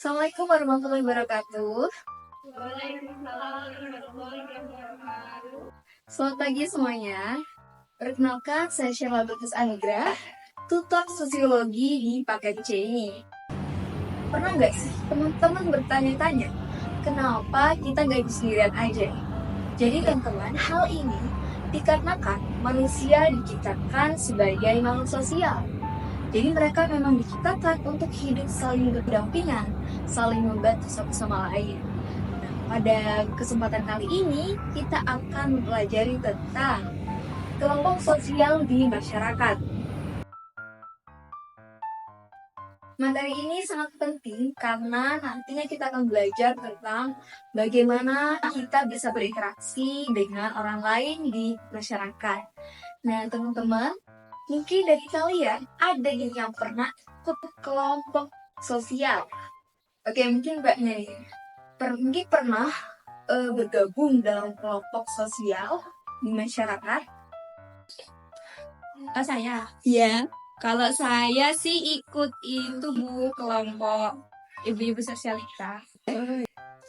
Assalamualaikum warahmatullahi wabarakatuh. Selamat pagi semuanya. Perkenalkan, saya Syarla Bagus Anugrah, tutor sosiologi di paket C ini. Pernah nggak sih teman-teman bertanya-tanya, kenapa kita nggak hidup sendirian aja? Jadi teman-teman, hal ini dikarenakan manusia diciptakan sebagai makhluk sosial. Jadi mereka memang diciptakan untuk hidup saling berdampingan, saling membantu satu sama lain. Nah, pada kesempatan kali ini kita akan mempelajari tentang kelompok sosial di masyarakat. Materi ini sangat penting karena nantinya kita akan belajar tentang bagaimana kita bisa berinteraksi dengan orang lain di masyarakat. Nah, teman-teman, mungkin dari kalian ada yang pernah ikut kelompok sosial. Oke, mungkin mbaknya nih, mungkin pernah bergabung dalam kelompok sosial di masyarakat. Saya? Iya. Kalau saya sih ikut itu Bu, kelompok ibu-ibu sosialita.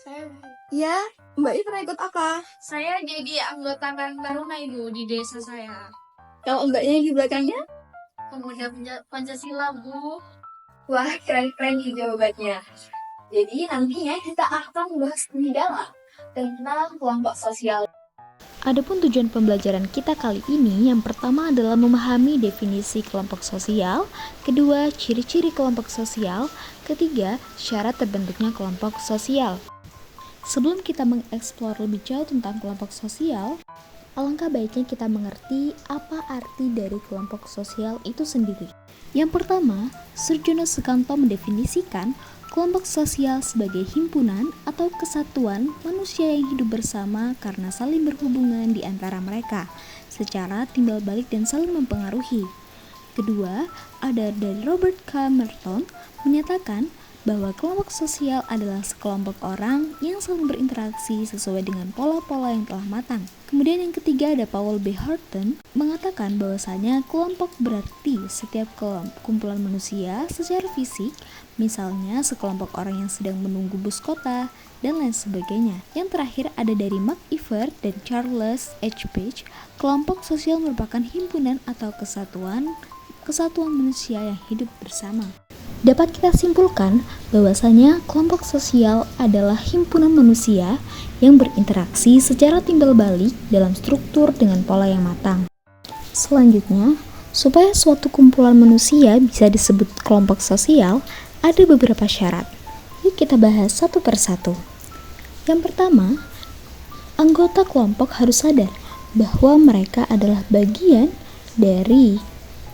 Saya. Ya, mbak pernah ikut apa? Saya jadi anggota Karang Taruna Ibu di desa saya. Kalau mbaknya di belakangnya? Pemuda Pancasila Bu. Wah, keren-keren nih jawabannya. Jadi nantinya kita akan membahas lebih dalam tentang kelompok sosial. Adapun tujuan pembelajaran kita kali ini, yang pertama adalah memahami definisi kelompok sosial, kedua, ciri-ciri kelompok sosial, ketiga, syarat terbentuknya kelompok sosial. Sebelum kita mengeksplor lebih jauh tentang kelompok sosial, alangkah baiknya kita mengerti apa arti dari kelompok sosial itu sendiri. Yang pertama, Surjono Sukanto mendefinisikan kelompok sosial sebagai himpunan atau kesatuan manusia yang hidup bersama karena saling berhubungan di antara mereka secara timbal balik dan saling mempengaruhi. Kedua, ada dari Robert K. Merton menyatakan bahwa kelompok sosial adalah sekelompok orang yang saling berinteraksi sesuai dengan pola-pola yang telah matang. Kemudian yang ketiga ada Paul B. Horton mengatakan bahwasanya kelompok berarti setiap kumpulan manusia secara fisik, misalnya sekelompok orang yang sedang menunggu bus kota, dan lain sebagainya. Yang terakhir ada dari Mark Evert dan Charles H. Page, kelompok sosial merupakan himpunan atau kesatuan manusia yang hidup bersama. Dapat kita simpulkan bahwasanya kelompok sosial adalah himpunan manusia yang berinteraksi secara timbal balik dalam struktur dengan pola yang matang. Selanjutnya, supaya suatu kumpulan manusia bisa disebut kelompok sosial, ada beberapa syarat. Yuk kita bahas satu persatu. Yang pertama, anggota kelompok harus sadar bahwa mereka adalah bagian dari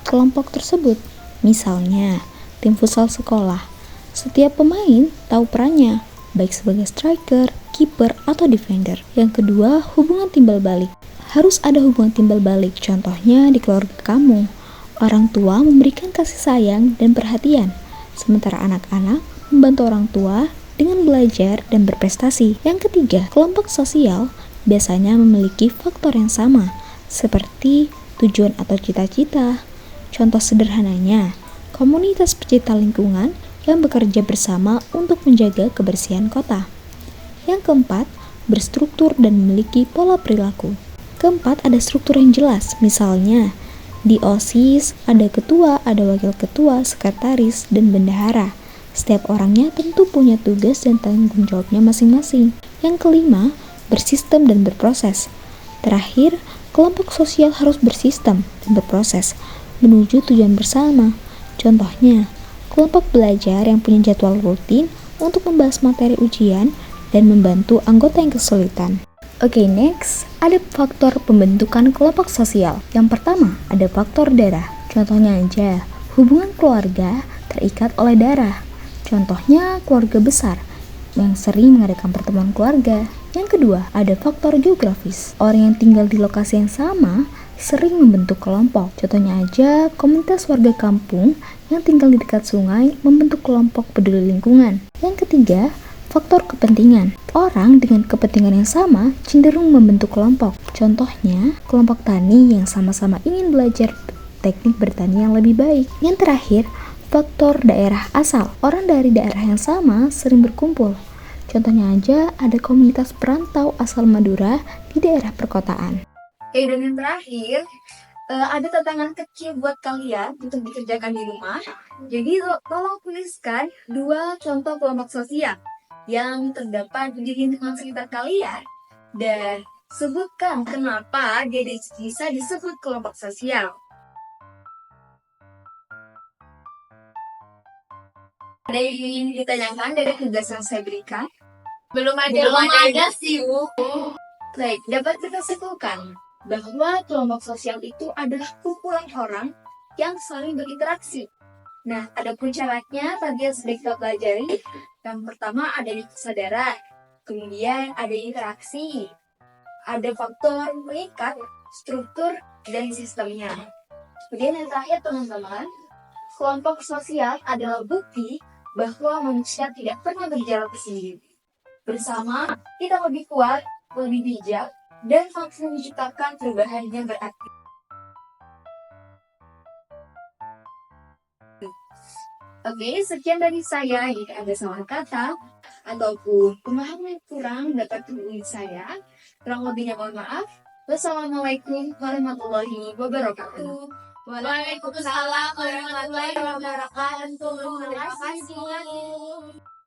kelompok tersebut. Misalnya, tim futsal sekolah. Setiap pemain tahu perannya, baik sebagai striker, kiper, atau defender. Yang kedua, hubungan timbal balik. Harus ada hubungan timbal balik, contohnya di keluarga kamu. Orang tua memberikan kasih sayang dan perhatian, sementara anak-anak membantu orang tua dengan belajar dan berprestasi. Yang ketiga, kelompok sosial biasanya memiliki faktor yang sama, seperti tujuan atau cita-cita. Contoh sederhananya, komunitas pecinta lingkungan yang bekerja bersama untuk menjaga kebersihan kota. Yang keempat, berstruktur dan memiliki pola perilaku. Keempat, ada struktur yang jelas. Misalnya, di OSIS ada ketua, ada wakil ketua, sekretaris, dan bendahara. Setiap orangnya tentu punya tugas dan tanggung jawabnya masing-masing. Yang kelima, bersistem dan berproses. Terakhir, kelompok sosial harus bersistem dan berproses menuju tujuan bersama. Contohnya, kelompok belajar yang punya jadwal rutin untuk membahas materi ujian dan membantu anggota yang kesulitan. Oke, next, ada faktor pembentukan kelompok sosial. Yang pertama, ada faktor darah. Contohnya aja, hubungan keluarga terikat oleh darah. Contohnya, keluarga besar yang sering mengadakan pertemuan keluarga. Yang kedua, ada faktor geografis. Orang yang tinggal di lokasi yang sama sering membentuk kelompok. Contohnya aja, komunitas warga kampung yang tinggal di dekat sungai membentuk kelompok peduli lingkungan. Yang ketiga, faktor kepentingan. Orang dengan kepentingan yang sama cenderung membentuk kelompok. Contohnya, kelompok tani yang sama-sama ingin belajar teknik bertani yang lebih baik. Yang terakhir, Faktor daerah asal. Orang dari daerah yang sama sering berkumpul. Contohnya aja ada komunitas perantau asal Madura di daerah perkotaan. Dan yang terakhir, ada tantangan kecil buat kalian untuk dikerjakan di rumah. Jadi tolong tuliskan 2 contoh kelompok sosial yang terdapat di lingkungan sekitar kalian. Dan sebutkan kenapa dia bisa disebut kelompok sosial. Ada yang ingin ditanyakan dari tugas yang saya berikan? Belum ada sih, Bu. Baik, dapat kita simpulkan bahwa kelompok sosial itu adalah kumpulan orang yang saling berinteraksi. Nah, ada pun syaratnya tadi yang sudah kita pelajari. Yang pertama adanya kesadaran, kemudian ada interaksi, ada faktor mengikat, struktur, dan sistemnya. Kemudian yang terakhir teman-teman, kelompok sosial adalah bukti bahwa manusia tidak pernah berjalan sendiri. Bersama, kita lebih kuat, lebih bijak, dan mampu menciptakan perubahan yang berarti. Oke, sekian dari saya. Jika ada salah kata ataupun pemahaman yang kurang dapat hubungi saya. Kurang lebihnya mohon maaf. Wassalamualaikum warahmatullahi wabarakatuh. Waalaikumsalam warahmatullahi wabarakatuh. Terima kasih.